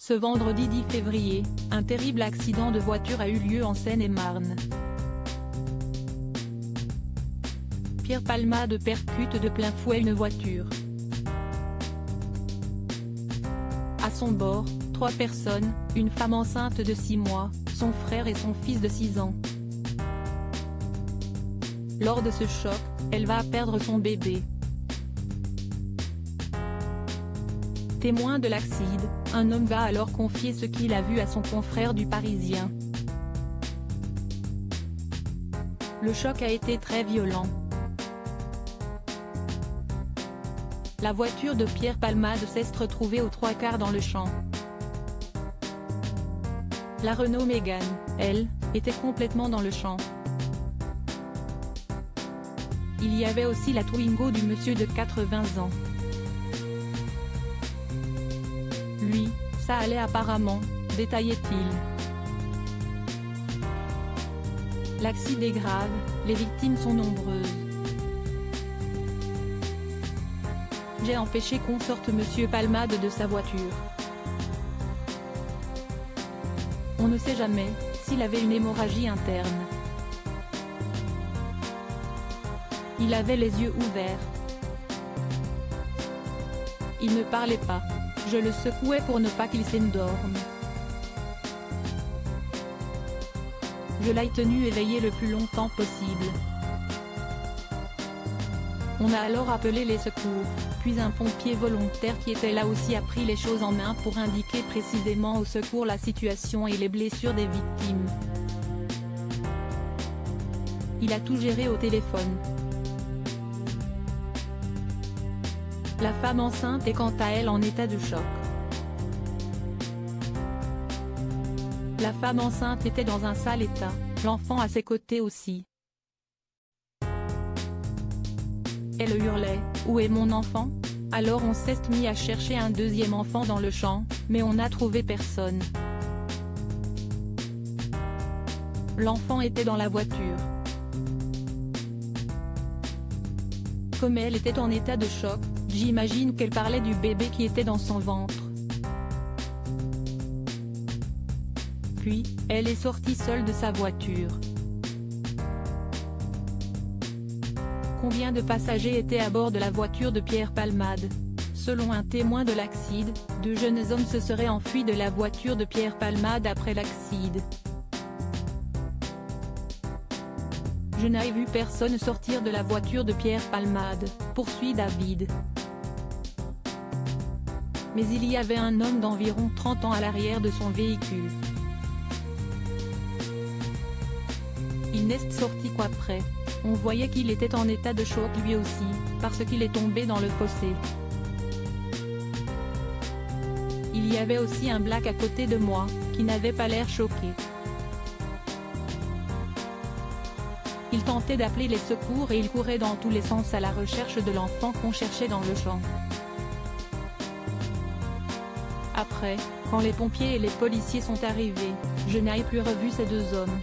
Ce vendredi 10 février, un terrible accident de voiture a eu lieu en Seine-et-Marne. Pierre Palmade percute de plein fouet une voiture. À son bord, 3 personnes, une femme enceinte de 6 mois, son frère et son fils de 6 ans. Lors de ce choc, elle va perdre son bébé. Témoin de l'accident, un homme va alors confier ce qu'il a vu à son confrère du Parisien. Le choc a été très violent. La voiture de Pierre Palmade s'est retrouvée aux 3/4 dans le champ. La Renault Mégane, elle, était complètement dans le champ. Il y avait aussi la Twingo du monsieur de 80 ans. Lui, ça allait apparemment, détaillait-il. L'accident est grave, les victimes sont nombreuses. J'ai empêché qu'on sorte monsieur Palmade de sa voiture. On ne sait jamais s'il avait une hémorragie interne. Il avait les yeux ouverts. Il ne parlait pas. Je le secouais pour ne pas qu'il s'endorme. Je l'ai tenu éveillé le plus longtemps possible. On a alors appelé les secours, puis un pompier volontaire qui était là aussi a pris les choses en main pour indiquer précisément au secours la situation et les blessures des victimes. Il a tout géré au téléphone. La femme enceinte est quant à elle en état de choc. La femme enceinte était dans un sale état, l'enfant à ses côtés aussi. Elle hurlait « Où est mon enfant ?» Alors on s'est mis à chercher un deuxième enfant dans le champ, mais on n'a trouvé personne. L'enfant était dans la voiture. Comme elle était en état de choc, j'imagine qu'elle parlait du bébé qui était dans son ventre. Puis, elle est sortie seule de sa voiture. Combien de passagers étaient à bord de la voiture de Pierre Palmade? Selon un témoin de l'accident, 2 jeunes hommes se seraient enfuis de la voiture de Pierre Palmade après l'accident. Je n'ai vu personne sortir de la voiture de Pierre Palmade, poursuit David. Mais il y avait un homme d'environ 30 ans à l'arrière de son véhicule. Il n'est sorti qu'après. On voyait qu'il était en état de choc lui aussi, parce qu'il est tombé dans le fossé. Il y avait aussi un black à côté de moi, qui n'avait pas l'air choqué. Il tentait d'appeler les secours et il courait dans tous les sens à la recherche de l'enfant qu'on cherchait dans le champ. Après, quand les pompiers et les policiers sont arrivés, je n'ai plus revu ces 2 hommes.